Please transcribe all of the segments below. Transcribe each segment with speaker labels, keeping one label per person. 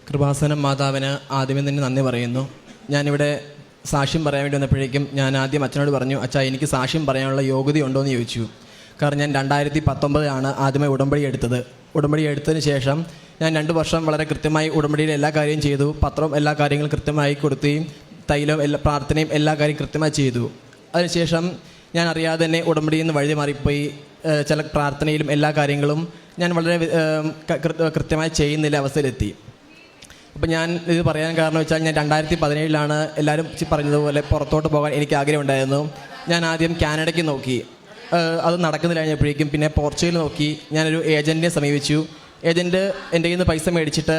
Speaker 1: കൃപാസനം മാതാവിന് ആദ്യമേ തന്നെ നന്ദി പറയുന്നു. ഞാനിവിടെ സാക്ഷ്യം പറയാൻ വേണ്ടി വന്നപ്പോഴേക്കും ഞാൻ ആദ്യം അച്ഛനോട് പറഞ്ഞു, അച്ഛാ എനിക്ക് സാക്ഷ്യം പറയാനുള്ള യോഗ്യതയുണ്ടോ എന്ന് ചോദിച്ചു. കാരണം ഞാൻ 2019 ആദ്യമേ ഉടമ്പടി എടുത്തത്. ഉടമ്പടി എടുത്തതിന് ശേഷം ഞാൻ 2 വർഷം വളരെ കൃത്യമായി ഉടമ്പടിയിൽ എല്ലാ കാര്യവും ചെയ്തു. പത്രം എല്ലാ കാര്യങ്ങളും കൃത്യമായി കൊടുക്കുകയും തൈലം പ്രാർത്ഥനയും എല്ലാ കാര്യം കൃത്യമായി ചെയ്തു. അതിനുശേഷം ഞാൻ അറിയാതെ തന്നെ ഉടമ്പടിയിൽ നിന്ന് വഴി മാറിപ്പോയി. ചില പ്രാർത്ഥനയിലും എല്ലാ കാര്യങ്ങളും ഞാൻ വളരെ കൃത്യമായി ചെയ്യുന്നില്ല അവസ്ഥയിലെത്തി. അപ്പം ഞാൻ ഇത് പറയാൻ കാരണം വെച്ചാൽ ഞാൻ 2017 എല്ലാവരും പറഞ്ഞതുപോലെ പുറത്തോട്ട് പോകാൻ എനിക്ക് ആഗ്രഹമുണ്ടായിരുന്നു. ഞാൻ ആദ്യം കാനഡയ്ക്ക് നോക്കി, അത് നടക്കുന്നില്ല. കഴിഞ്ഞപ്പോഴേക്കും പിന്നെ പോർച്ചുഗൽ നോക്കി. ഞാനൊരു ഏജൻറ്റിനെ സമീപിച്ചു. ഏജൻറ്റ് എൻ്റെ കയ്യിൽ നിന്ന് പൈസ മേടിച്ചിട്ട്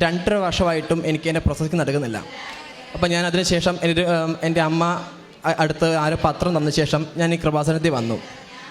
Speaker 1: 2.5 വർഷമായിട്ടും എനിക്ക് എൻ്റെ പ്രോസസ്സിങ് നടക്കുന്നില്ല. അപ്പം ഞാൻ അതിനുശേഷം എൻ്റെ അമ്മ അടുത്ത് ആരോ പത്രം തന്ന ശേഷം ഞാൻ ഈ കൃപാസനത്തിൽ വന്നു.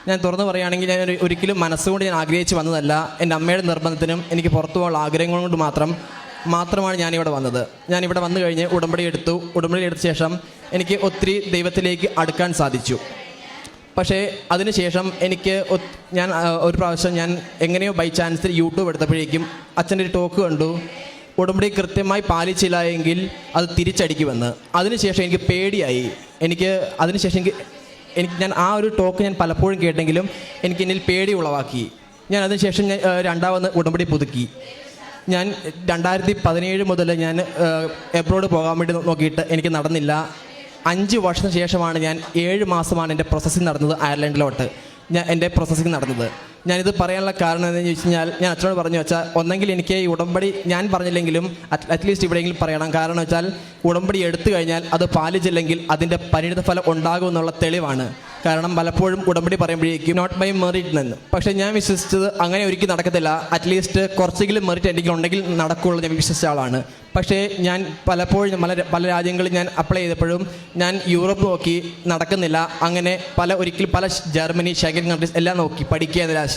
Speaker 1: ഞാൻ തുറന്നു പറയുകയാണെങ്കിൽ ഞാൻ ഒരിക്കലും മനസ്സുകൊണ്ട് ഞാൻ ആഗ്രഹിച്ച് വന്നതല്ല. എൻ്റെ അമ്മയുടെ നിർബന്ധത്തിനും എനിക്ക് പുറത്തു പോകാനുള്ള ആഗ്രഹങ്ങൾ കൊണ്ട് മാത്രമാണ് ഞാനിവിടെ വന്നത്. ഞാനിവിടെ വന്നു കഴിഞ്ഞ് ഉടമ്പടി എടുത്തു. ഉടമ്പടി എടുത്ത ശേഷം എനിക്ക് ഒത്തിരി ദൈവത്തിലേക്ക് അടുക്കാൻ സാധിച്ചു. പക്ഷേ അതിനുശേഷം ഞാൻ ഒരു പ്രാവശ്യം ഞാൻ എങ്ങനെയോ ബൈ ചാൻസിൽ യൂട്യൂബ് എടുത്തപ്പോഴേക്കും അച്ഛൻ്റെ ഒരു ടോക്ക് കണ്ടു. ഉടമ്പടി കൃത്യമായി പാലിച്ചില്ല എങ്കിൽ അത് തിരിച്ചടിക്കുമെന്ന്. അതിനുശേഷം എനിക്ക് പേടിയായി. ഞാൻ ആ ഒരു ടോക്ക് ഞാൻ പലപ്പോഴും കേട്ടെങ്കിലും എനിക്ക് എന്നിൽ പേടി ഉളവാക്കി. ഞാൻ അതിനുശേഷം രണ്ടാമത് ഉടമ്പടി പുതുക്കി. ഞാൻ 2017 മുതൽ ഞാൻ എബ്രോഡ് പോകാൻ വേണ്ടി നോക്കിയിട്ട് എനിക്ക് നടന്നില്ല. 5 വർഷത്തിന് ശേഷമാണ് 7 മാസമാണ് എൻ്റെ പ്രോസസ്സിങ് നടന്നത്. അയർലൻഡിലോട്ട് എൻ്റെ പ്രോസസ്സിങ് നടന്നത്. ഞാനിത് പറയാനുള്ള കാരണം എന്താണെന്ന് ചോദിച്ചു കഴിഞ്ഞാൽ, ഞാൻ അച്ഛനോട് പറഞ്ഞു വെച്ചാൽ ഒന്നെങ്കിൽ എനിക്ക് ഈ ഉടമ്പടി ഞാൻ പറഞ്ഞില്ലെങ്കിലും അറ്റ്ലീസ്റ്റ് ഇവിടെയെങ്കിലും പറയണം. കാരണം വെച്ചാൽ ഉടമ്പടി എടുത്തു കഴിഞ്ഞാൽ അത് പാലിച്ചില്ലെങ്കിൽ അതിൻ്റെ പരിണിതഫലം ഉണ്ടാകുമെന്നുള്ള തെളിവാണ്. കാരണം പലപ്പോഴും ഉടമ്പടി പറയുമ്പോഴേക്കും നോട്ട് ബൈ മെറിറ്റ് നിന്ന്, പക്ഷേ ഞാൻ വിശ്വസിച്ചത് അങ്ങനെ ഒരിക്കലും നടക്കത്തില്ല. അറ്റ്ലീസ്റ്റ് കുറച്ചെങ്കിലും മെറിറ്റ് എന്തെങ്കിലും ഉണ്ടെങ്കിൽ നടക്കുകയുള്ളൂ ഞാൻ വിശ്വസിച്ച ആളാണ്. പക്ഷേ ഞാൻ പലപ്പോഴും പല രാജ്യങ്ങളിൽ ഞാൻ അപ്ലൈ ചെയ്തപ്പോഴും ഞാൻ യൂറോപ്പ് നോക്കി, നടക്കുന്നില്ല. അങ്ങനെ പല ജർമ്മനി, ഷെങ്കൻ കൺട്രീസ് എല്ലാം നോക്കി പഠിക്കുക എന്ന ലാസ്റ്റ്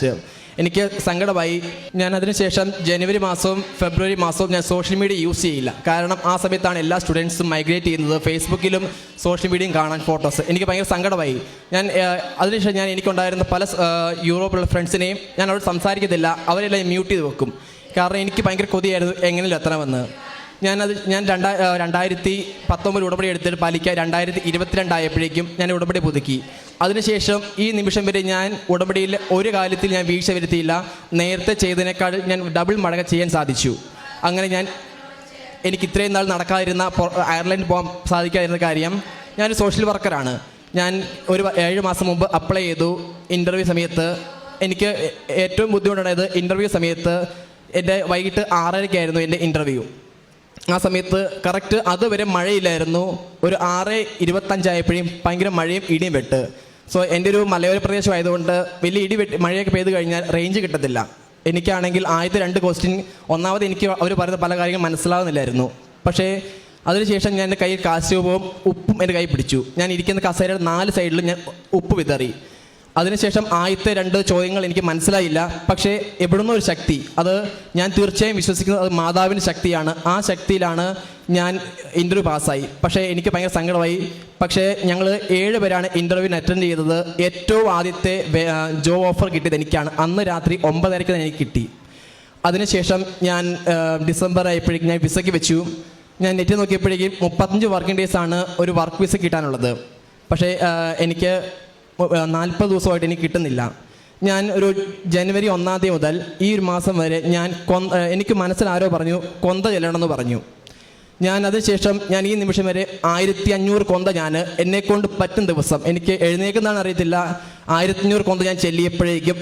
Speaker 1: എനിക്ക് സങ്കടമായി. ഞാൻ അതിനുശേഷം ജനുവരി മാസവും ഫെബ്രുവരി മാസവും ഞാൻ സോഷ്യൽ മീഡിയ യൂസ് ചെയ്യില്ല. കാരണം ആ സമയത്താണ് എല്ലാ സ്റ്റുഡൻസും മൈഗ്രേറ്റ് ചെയ്യുന്നത്. ഫേസ്ബുക്കിലും സോഷ്യൽ മീഡിയയും കാണാൻ ഫോട്ടോസ്. എനിക്ക് ഭയങ്കര സങ്കടമായി. അതിനുശേഷം എനിക്കുണ്ടായിരുന്ന പല യൂറോപ്പിലുള്ള ഫ്രണ്ട്സിനെയും ഞാൻ അവരോട് സംസാരിക്കത്തില്ല. അവരെല്ലാം മ്യൂട്ട് ചെയ്ത് വെക്കും. കാരണം എനിക്ക് ഭയങ്കര കൊതിയായിരുന്നു എങ്ങനെയും എത്തണമെന്ന്. ഞാൻ 2019 ഉടമ്പടി എടുത്തിട്ട് പാലിക്കാൻ 2022 ആയപ്പോഴേക്കും ഞാൻ ഉടമ്പടി പുതുക്കി. അതിനുശേഷം ഈ നിമിഷം വരെ ഞാൻ ഉടമ്പടിയിൽ ഒരു കാര്യത്തിൽ ഞാൻ വീഴ്ച വരുത്തിയില്ല. നേരത്തെ ചെയ്തതിനേക്കാൾ ഞാൻ ഡബിൾ മടങ്ങ് ചെയ്യാൻ സാധിച്ചു. അങ്ങനെ എനിക്ക് ഇത്രയും നാൾ നടക്കാതിരുന്ന അയർലൻഡ് പോകാൻ സാധിക്കാതിരുന്ന കാര്യം, ഞാനൊരു സോഷ്യൽ വർക്കറാണ്. ഞാൻ ഒരു 7 മാസം മുമ്പ് അപ്ലൈ ചെയ്തു. ഇൻ്റർവ്യൂ സമയത്ത് എനിക്ക് ഏറ്റവും ബുദ്ധിമുട്ടുണ്ടായത് ഇൻ്റർവ്യൂ സമയത്ത് എൻ്റെ വൈകിട്ട് 6:30 എൻ്റെ ഇൻ്റർവ്യൂ. ആ സമയത്ത് കറക്റ്റ് അതുവരെ മഴയില്ലായിരുന്നു. ഒരു 6:25 ആയപ്പോഴും ഭയങ്കര മഴയും ഇടിയും വെട്ട്. സോ എൻ്റെ ഒരു മലയോര പ്രദേശമായതുകൊണ്ട് വലിയ മഴയൊക്കെ പെയ്ത് കഴിഞ്ഞാൽ റേഞ്ച് കിട്ടത്തില്ല. എനിക്കാണെങ്കിൽ ആദ്യത്തെ 2 ക്വസ്റ്റ്യൻ ഒന്നാമത് എനിക്ക് അവർ പറയുന്ന പല കാര്യങ്ങളും മനസ്സിലാവുന്നില്ലായിരുന്നു. പക്ഷേ അതിനുശേഷം ഞാൻ എൻ്റെ കയ്യിൽ കാശുവും ഉപ്പും എൻ്റെ കൈ പിടിച്ചു. ഞാൻ ഇരിക്കുന്ന കസേരയുടെ 4 സൈഡിലും ഞാൻ ഉപ്പ് വിതറി. അതിനുശേഷം ആദ്യത്തെ 2 ചോദ്യങ്ങൾ എനിക്ക് മനസ്സിലായില്ല. പക്ഷേ എവിടുന്ന ഒരു ശക്തി, അത് ഞാൻ തീർച്ചയായും വിശ്വസിക്കുന്നത് അത് മാതാവിൻ്റെ ശക്തിയാണ്. ആ ശക്തിയിലാണ് ഞാൻ ഇൻ്റർവ്യൂ പാസ്സായി. പക്ഷേ എനിക്ക് ഭയങ്കര സങ്കടമായി. പക്ഷേ ഞങ്ങൾ 7 പേരാണ് ഇൻ്റർവ്യൂവിന് അറ്റൻഡ് ചെയ്തത്. ഏറ്റവും ആദ്യത്തെ ജോബ് ഓഫർ കിട്ടിയത് എനിക്കാണ്. അന്ന് രാത്രി 9:30 എനിക്ക് കിട്ടി. അതിനുശേഷം ഞാൻ ഡിസംബർ ആയപ്പോഴേക്കും ഞാൻ വിസയ്ക്ക് വെച്ചു. ഞാൻ നെറ്റ് നോക്കിയപ്പോഴേക്കും 35 വർക്കിംഗ് ഡേയ്സാണ് ഒരു വർക്ക് വിസ കിട്ടാനുള്ളത്. പക്ഷേ എനിക്ക് 40 ദിവസമായിട്ട് എനിക്ക് കിട്ടുന്നില്ല. ഞാൻ ഒരു ജനുവരി 1 മുതൽ ഈ ഒരു മാസം വരെ എനിക്ക് മനസ്സിലാരോ പറഞ്ഞു കൊന്ത ചെല്ലണമെന്ന് പറഞ്ഞു. ഞാൻ അതിനുശേഷം ഞാൻ ഈ നിമിഷം വരെ 1500 കൊന്ത എന്നെക്കൊണ്ട് പറ്റും ദിവസം, എനിക്ക് എഴുന്നേക്കുന്നതാണ് അറിയത്തില്ല, 1500 കൊന്ത ഞാൻ ചെല്ലിയപ്പോഴേക്കും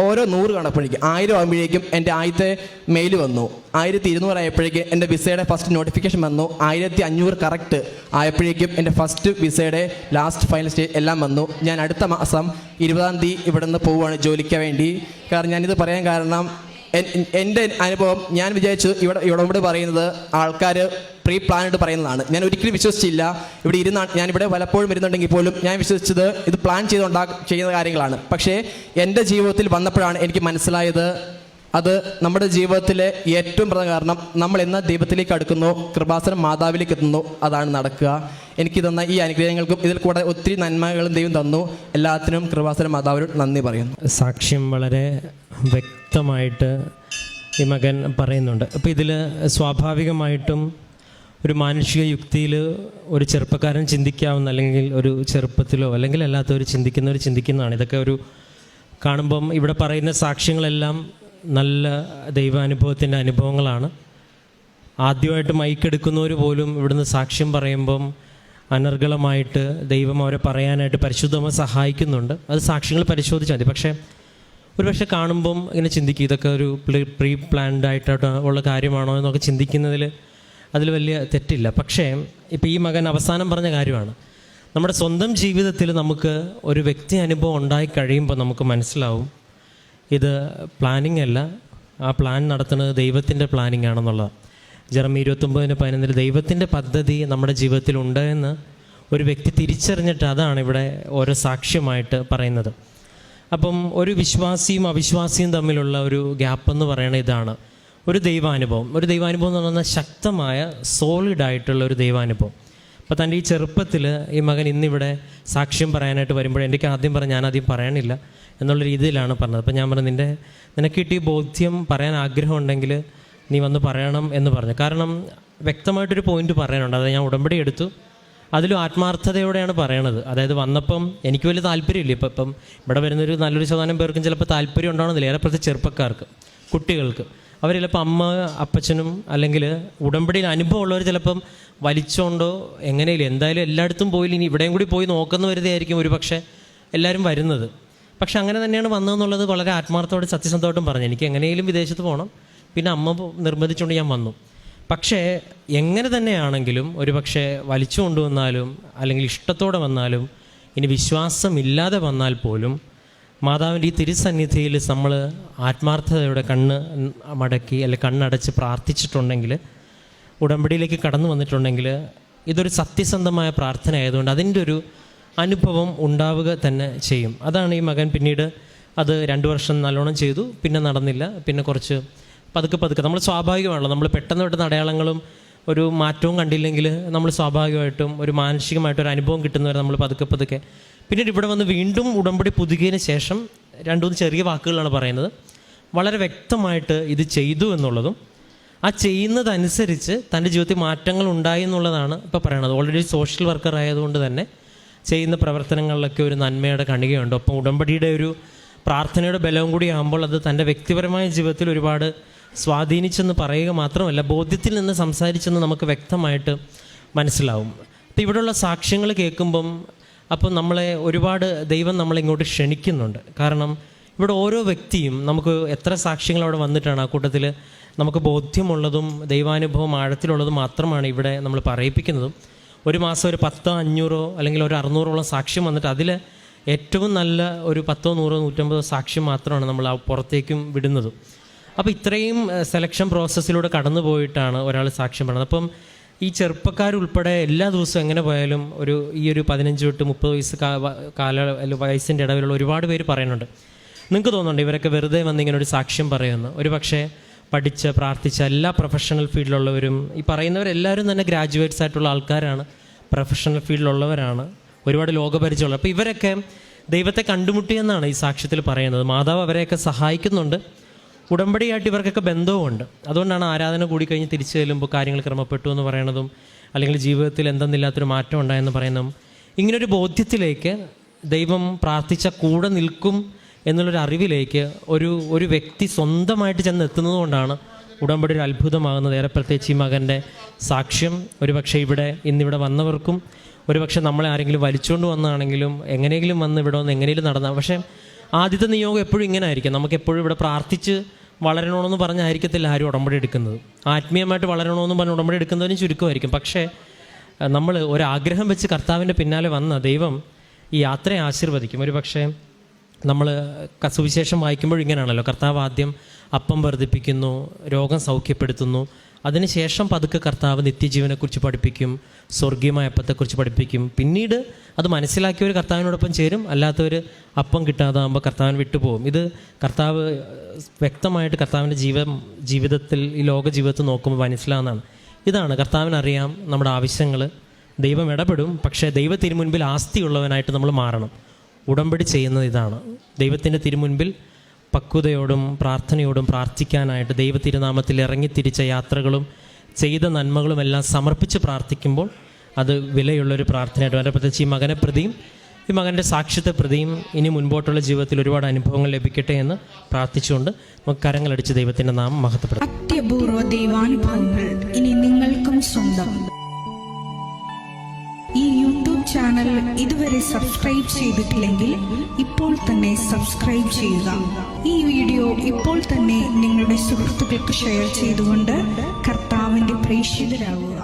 Speaker 1: ഓരോ 100 കണപ്പോഴേക്കും 1000 ആകുമ്പോഴേക്കും എൻ്റെ ആദ്യത്തെ മെയിൽ വന്നു. 1200 ആയപ്പോഴേക്കും എൻ്റെ വിസയുടെ ഫസ്റ്റ് നോട്ടിഫിക്കേഷൻ വന്നു. 1500 കറക്റ്റ് ആയപ്പോഴേക്കും എൻ്റെ ഫസ്റ്റ് വിസയുടെ ലാസ്റ്റ് ഫൈനൽ സ്റ്റേജ് എല്ലാം വന്നു. ഞാൻ അടുത്ത മാസം 20-ാം തീയതി ഇവിടെ നിന്ന് പോവുകയാണ് ജോലിക്ക് വേണ്ടി. കാരണം ഞാനിത് പറയാൻ കാരണം എൻ്റെ അനുഭവം, ഞാൻ വിചാരിച്ചു ഇവിടെ പറയുന്നത് ആൾക്കാർ പ്രീ പ്ലാനായിട്ട് പറയുന്നതാണ്. ഞാൻ ഒരിക്കലും വിശ്വസിച്ചില്ല. ഞാനിവിടെ പലപ്പോഴും വരുന്നുണ്ടെങ്കിൽ പോലും ഞാൻ വിശ്വസിച്ചത് ഇത് പ്ലാൻ ചെയ്യുന്ന കാര്യങ്ങളാണ്. പക്ഷേ എൻ്റെ ജീവിതത്തിൽ വന്നപ്പോഴാണ് എനിക്ക് മനസ്സിലായത് അത് നമ്മുടെ ജീവിതത്തിലെ ഏറ്റവും പ്രധാന കാരണം നമ്മൾ എന്ന ദൈവത്തിലേക്ക് അടുക്കുന്നു, കൃപാസനം മാതാവിലേക്ക് എത്തുന്നു, അതാണ് നടക്കുക. എനിക്ക് തന്ന ഈ അനുഗ്രഹങ്ങൾക്കും ഇതിൽ കൂടെ ഒത്തിരി നന്മകളും ദൈവം തന്നു. എല്ലാത്തിനും കൃപാസനം മാതാവിനോട് നന്ദി പറയുന്നു.
Speaker 2: സാക്ഷ്യം വളരെ വ്യക്തമായിട്ട് ഈ മകൻ പറയുന്നുണ്ട്. അപ്പോൾ ഇതിൽ സ്വാഭാവികമായിട്ടും ഒരു മാനുഷിക യുക്തിയിൽ ഒരു ചെറുപ്പക്കാരൻ ചിന്തിക്കാവുന്ന, അല്ലെങ്കിൽ ഒരു ചെറുപ്പത്തിലോ അല്ലെങ്കിൽ അല്ലാത്തവർ ചിന്തിക്കുന്നതാണ്. ഇതൊക്കെ ഒരു കാണുമ്പം ഇവിടെ പറയുന്ന സാക്ഷ്യങ്ങളെല്ലാം നല്ല ദൈവാനുഭവത്തിൻ്റെ അനുഭവങ്ങളാണ്. ആദ്യമായിട്ട് മൈക്കെടുക്കുന്നവർ പോലും ഇവിടുന്ന് സാക്ഷ്യം പറയുമ്പം അനർഗളമായിട്ട് ദൈവം അവരെ പറയാനായിട്ട് പരിശുദ്ധമായി സഹായിക്കുന്നുണ്ട്. അത് സാക്ഷ്യങ്ങൾ പരിശോധിച്ചാൽ മതി. പക്ഷേ ഒരുപക്ഷെ കാണുമ്പം ഇങ്ങനെ ചിന്തിക്കും, ഇതൊക്കെ ഒരു പ്രീ പ്ലാൻഡ് ആയിട്ട് ഉള്ള കാര്യമാണോ എന്നൊക്കെ ചിന്തിക്കുന്നതിൽ അതിൽ വലിയ തെറ്റില്ല. പക്ഷേ ഇപ്പോൾ ഈ മകൻ അവസാനം പറഞ്ഞ കാര്യമാണ്, നമ്മുടെ സ്വന്തം ജീവിതത്തിൽ നമുക്ക് ഒരു വ്യക്തി അനുഭവം ഉണ്ടായി കഴിയുമ്പോൾ നമുക്ക് മനസ്സിലാവും ഇത് പ്ലാനിങ് അല്ല, ആ പ്ലാൻ നടത്തുന്നത് ദൈവത്തിൻ്റെ പ്ലാനിങ് ആണെന്നുള്ളത്. ജെറമി 29:11 ദൈവത്തിൻ്റെ പദ്ധതി നമ്മുടെ ജീവിതത്തിൽ ഉണ്ട് എന്ന് ഒരു വ്യക്തി തിരിച്ചറിഞ്ഞിട്ട് അതാണ് ഇവിടെ ഓരോ സാക്ഷ്യമായിട്ട് പറയുന്നത്. അപ്പം ഒരു വിശ്വാസിയും അവിശ്വാസിയും തമ്മിലുള്ള ഒരു ഗ്യാപ്പ് എന്ന് പറയുന്നത് ഇതാണ്, ഒരു ദൈവാനുഭവം എന്ന് പറഞ്ഞാൽ ശക്തമായ സോളിഡായിട്ടുള്ള ഒരു ദൈവാനുഭവം. അപ്പോൾ തൻ്റെ ഈ ചെറുപ്പത്തിൽ ഈ മകൻ ഇന്നിവിടെ സാക്ഷ്യം പറയാനായിട്ട് വരുമ്പോൾ എനിക്ക് ആദ്യം ഞാനാദ്യം പറയണില്ല എന്നുള്ള രീതിയിലാണ് പറഞ്ഞത്. അപ്പോൾ ഞാൻ പറഞ്ഞു, നിനക്ക് കിട്ടിയ ബോധ്യം പറയാൻ ആഗ്രഹം ഉണ്ടെങ്കിൽ നീ വന്ന് പറയണം എന്ന് പറഞ്ഞു. കാരണം വ്യക്തമായിട്ടൊരു പോയിന്റ് പറയാനുണ്ട്. അത് ഞാൻ ഉടമ്പടി എടുത്തു, അതിലും ആത്മാർത്ഥതയോടെയാണ് പറയണത്. അതായത് വന്നപ്പം എനിക്ക് വലിയ താല്പര്യമില്ല. ഇപ്പം ഇവിടെ വരുന്നൊരു നല്ലൊരു ശതമാനം പേർക്കും ചിലപ്പോൾ താല്പര്യം ഉണ്ടാവണമെന്നില്ല, ഏറെപ്രത്യേകിച്ച് ചെറുപ്പക്കാർക്ക്, കുട്ടികൾക്ക്. അവർ ചിലപ്പോൾ അമ്മ അപ്പച്ചനും അല്ലെങ്കിൽ ഉടമ്പടിയിൽ അനുഭവമുള്ളവർ ചിലപ്പം വലിച്ചോണ്ടോ എങ്ങനെയില്ല, എന്തായാലും എല്ലായിടത്തും പോയി ഇനി ഇവിടെയും കൂടി പോയി നോക്കുന്ന വരുന്നതായിരിക്കും ഒരു പക്ഷേ എല്ലാവരും വരുന്നത്. പക്ഷെ അങ്ങനെ തന്നെയാണ് വന്നതെന്നുള്ളത് വളരെ ആത്മാർത്ഥത്തോടെ സത്യസന്ധമായിട്ടും പറഞ്ഞു. എനിക്ക് എങ്ങനെയും വിദേശത്ത് പോകണം, പിന്നെ അമ്മ നിർബന്ധിച്ചുകൊണ്ട് ഞാൻ വന്നു. പക്ഷേ എങ്ങനെ തന്നെയാണെങ്കിലും ഒരു പക്ഷേ വലിച്ചു കൊണ്ടുവന്നാലും അല്ലെങ്കിൽ ഇഷ്ടത്തോടെ വന്നാലും ഇനി വിശ്വാസമില്ലാതെ വന്നാൽ പോലും മാതാവിൻ്റെ ഈ തിരുസന്നിധിയിൽ നമ്മൾ ആത്മാർത്ഥതയോടെ കണ്ണ് മടക്കി അല്ലെങ്കിൽ കണ്ണടച്ച് പ്രാർത്ഥിച്ചിട്ടുണ്ടെങ്കിൽ, ഉടമ്പടിയിലേക്ക് കടന്നു വന്നിട്ടുണ്ടെങ്കിൽ, ഇതൊരു സത്യസന്ധമായ പ്രാർത്ഥന ആയതുകൊണ്ട് അതിൻ്റെ ഒരു അനുഭവം ഉണ്ടാവുക തന്നെ ചെയ്യും. അതാണ് ഈ മകൻ പിന്നീട് അത് 2 വർഷം നല്ലോണം ചെയ്തു, പിന്നെ നടന്നില്ല, പിന്നെ കുറച്ച് പതുക്കെ നമ്മൾ സ്വാഭാവികമാണല്ലോ, നമ്മൾ പെട്ടെന്ന് അടയാളങ്ങളും ഒരു മാറ്റവും കണ്ടില്ലെങ്കിൽ നമ്മൾ സ്വാഭാവികമായിട്ടും ഒരു മാനസികമായിട്ടൊരു അനുഭവം കിട്ടുന്നവരെ നമ്മൾ പതുക്കെ പിന്നീട് ഇവിടെ വന്ന് വീണ്ടും ഉടമ്പടി പുതുക്കിയതിന് ശേഷം 2-3 ചെറിയ വാക്കുകളാണ് പറയുന്നത്. വളരെ വ്യക്തമായിട്ട് ഇത് ചെയ്തു എന്നുള്ളതും ആ ചെയ്യുന്നതനുസരിച്ച് തൻ്റെ ജീവിതത്തിൽ മാറ്റങ്ങൾ ഉണ്ടായി എന്നുള്ളതാണ് ഇപ്പോൾ പറയണത്. ഓൾറെഡി സോഷ്യൽ വർക്കർ ആയതുകൊണ്ട് തന്നെ ചെയ്യുന്ന പ്രവർത്തനങ്ങളിലൊക്കെ ഒരു നന്മയുടെ കണികയുണ്ട്. ഒപ്പം ഉടമ്പടിയുടെ ഒരു പ്രാർത്ഥനയുടെ ബലവും കൂടി ആകുമ്പോൾ അത് തൻ്റെ വ്യക്തിപരമായ ജീവിതത്തിൽ ഒരുപാട് സ്വാധീനിച്ചെന്ന് പറയുക മാത്രമല്ല, ബോധ്യത്തിൽ നിന്ന് സംസാരിച്ചെന്ന് നമുക്ക് വ്യക്തമായിട്ട് മനസ്സിലാവും. അപ്പോൾ ഇവിടെയുള്ള സാക്ഷ്യങ്ങൾ കേൾക്കുമ്പം അപ്പം നമ്മളെ ഒരുപാട് ദൈവം നമ്മളിങ്ങോട്ട് ക്ഷണിക്കുന്നുണ്ട്. കാരണം ഇവിടെ ഓരോ വ്യക്തിയും നമുക്ക് എത്ര സാക്ഷ്യങ്ങൾ അവിടെ വന്നിട്ടാണ് ആ കൂട്ടത്തിൽ നമുക്ക് ബോധ്യമുള്ളതും ദൈവാനുഭവം ആഴത്തിലുള്ളതും മാത്രമാണ് ഇവിടെ നമ്മൾ പറയിപ്പിക്കുന്നതും. ഒരു മാസം ഒരു 10, 500 അല്ലെങ്കിൽ ഒരു 600ഓളം സാക്ഷ്യം വന്നിട്ട് അതിൽ ഏറ്റവും നല്ല ഒരു 10, 100, 150 സാക്ഷ്യം മാത്രമാണ് നമ്മൾ ആ പുറത്തേക്കും വിടുന്നതും. അപ്പോൾ ഇത്രയും സെലക്ഷൻ പ്രോസസ്സിലൂടെ കടന്നു പോയിട്ടാണ് ഒരാൾ സാക്ഷ്യം പറയുന്നത്. അപ്പം ഈ ചെറുപ്പക്കാരുൾപ്പെടെ എല്ലാ ദിവസവും എങ്ങനെ പോയാലും ഈ ഒരു 15 തൊട്ട് 30 വയസ്സ് വയസ്സിൻ്റെ ഇടവിലുള്ള ഒരുപാട് പേര് പറയുന്നുണ്ട്. നിങ്ങൾക്ക് തോന്നുന്നുണ്ട് ഇവരൊക്കെ വെറുതെ വന്നിങ്ങനെ ഒരു സാക്ഷ്യം പറയുമെന്ന്? ഒരു പക്ഷേ പഠിച്ച പ്രാർത്ഥിച്ച എല്ലാ പ്രൊഫഷണൽ ഫീൽഡിലുള്ളവരും ഈ പറയുന്നവരെല്ലാവരും തന്നെ ഗ്രാജുവേറ്റ്സ് ആയിട്ടുള്ള ആൾക്കാരാണ്, പ്രൊഫഷണൽ ഫീൽഡിലുള്ളവരാണ്, ഒരുപാട് ലോകപരിചയമുള്ളത്. അപ്പോൾ ഇവരൊക്കെ ദൈവത്തെ കണ്ടുമുട്ടിയെന്നാണ് ഈ സാക്ഷ്യത്തിൽ പറയുന്നത്. മാതാവ് അവരെയൊക്കെ സഹായിക്കുന്നുണ്ട്, ഉടമ്പടിയായിട്ട് ഇവർക്കൊക്കെ ബന്ധവുമുണ്ട്. അതുകൊണ്ടാണ് ആരാധന കൂടിക്കഴിഞ്ഞ് തിരിച്ചു ചെല്ലുമ്പോൾ കാര്യങ്ങൾ ക്രമപ്പെട്ടു എന്ന് പറയണതും അല്ലെങ്കിൽ ജീവിതത്തിൽ എന്തെന്നില്ലാത്തൊരു മാറ്റം ഉണ്ടായെന്ന് പറയുന്നതും. ഇങ്ങനൊരു ബോധ്യത്തിലേക്ക് ദൈവം പ്രാർത്ഥിച്ച കൂടെ നിൽക്കും എന്നുള്ളൊരു അറിവിലേക്ക് ഒരു വ്യക്തി സ്വന്തമായിട്ട് ചെന്ന് എത്തുന്നത് കൊണ്ടാണ് ഉടമ്പടി ഒരു അത്ഭുതമാകുന്നത്. ഏറെ പ്രത്യേകിച്ച് ഈ മകൻ്റെ സാക്ഷ്യം ഒരുപക്ഷെ ഇന്നിവിടെ വന്നവർക്കും ഒരുപക്ഷെ നമ്മളെ ആരെങ്കിലും വലിച്ചുകൊണ്ട് വന്നാണെങ്കിലും എങ്ങനെയെങ്കിലും വന്ന് ഇവിടെ വന്ന് എങ്ങനെയും നടന്നാൽ, പക്ഷേ ആദ്യത്തെ നിയോഗം എപ്പോഴും ഇങ്ങനെ ആയിരിക്കും. നമുക്കെപ്പോഴും ഇവിടെ പ്രാർത്ഥിച്ച് വളരണമെന്ന് പറഞ്ഞായിരിക്കത്തില്ല ആരും ഉടമ്പടി എടുക്കുന്നത്. ആത്മീയമായിട്ട് വളരണമെന്ന് പറഞ്ഞ് ഉടമ്പടി എടുക്കുന്നതിനും ചുരുക്കമായിരിക്കും. പക്ഷേ നമ്മൾ ഒരാഗ്രഹം വെച്ച് കർത്താവിൻ്റെ പിന്നാലെ വന്ന ദൈവം ഈ യാത്രയെ ആശീർവദിക്കും. ഒരു പക്ഷേ നമ്മൾ സുവിശേഷം വായിക്കുമ്പോൾ ഇങ്ങനെയാണല്ലോ, കർത്താവ് ആദ്യം അപ്പം വർദ്ധിപ്പിക്കുന്നു, രോഗം സൗഖ്യപ്പെടുത്തുന്നു, അതിനുശേഷം പതുക്കെ കർത്താവ് നിത്യജീവനെക്കുറിച്ച് പഠിപ്പിക്കും, സ്വർഗീയമായ അപ്പത്തെക്കുറിച്ച് പഠിപ്പിക്കും. പിന്നീട് അത് മനസ്സിലാക്കിയവർ കർത്താവിനോടൊപ്പം ചേരും, അല്ലാത്തവർ അപ്പം കിട്ടാതാകുമ്പോൾ കർത്താവിന് വിട്ടുപോകും. ഇത് കർത്താവ് വ്യക്തമായിട്ട് കർത്താവിൻ്റെ ജീവിതത്തിൽ ഈ ലോക ജീവിതത്തിൽ നോക്കുമ്പോൾ മനസ്സിലാകുന്നതാണ്. ഇതാണ് കർത്താവിനറിയാം നമ്മുടെ ആവശ്യങ്ങൾ, ദൈവം ഇടപെടും. പക്ഷേ ദൈവ തിരുമുൻപിൽ ആസ്തിയുള്ളവനായിട്ട് നമ്മൾ മാറണം. ഉടമ്പടി ചെയ്യുന്നത് ഇതാണ്, ദൈവത്തിൻ്റെ തിരുമുൻപിൽ പക്വതയോടും പ്രാർത്ഥനയോടും പ്രാർത്ഥിക്കാനായിട്ട് ദൈവതിരുനാമത്തിൽ ഇറങ്ങിത്തിരിച്ച യാത്രകളും ചെയ്ത നന്മകളും എല്ലാം സമർപ്പിച്ച് പ്രാർത്ഥിക്കുമ്പോൾ അത് വിലയുള്ളൊരു പ്രാർത്ഥനയായിട്ട് വളരെ പ്രത്യേകിച്ച് ഈ മകനെ പ്രതിയും ഈ മകൻ്റെ സാക്ഷ്യത്തെ പ്രതിയും ഇനി മുൻപോട്ടുള്ള ജീവിതത്തിൽ ഒരുപാട് അനുഭവങ്ങൾ ലഭിക്കട്ടെ എന്ന് പ്രാർത്ഥിച്ചുകൊണ്ട് നമുക്ക് കരങ്ങളടിച്ച് ദൈവത്തിൻ്റെ നാമം മഹത്വപ്പെടുത്താം.
Speaker 3: അത്യപൂർവ ദൈവാനുഭവങ്ങൾ ഇനി നിങ്ങൾക്കും സ്വന്തം. ഈ യൂട്യൂബ് ചാനൽ ഇതുവരെ സബ്സ്ക്രൈബ് ചെയ്തിട്ടില്ലെങ്കിൽ ഇപ്പോൾ തന്നെ സബ്സ്ക്രൈബ് ചെയ്യുക. ഈ വീഡിയോ ഇപ്പോൾ തന്നെ നിങ്ങളുടെ സുഹൃത്തുക്കൾക്ക് ഷെയർ ചെയ്തുകൊണ്ട് കർത്താവിന്റെ പ്രേക്ഷിതരാകുക.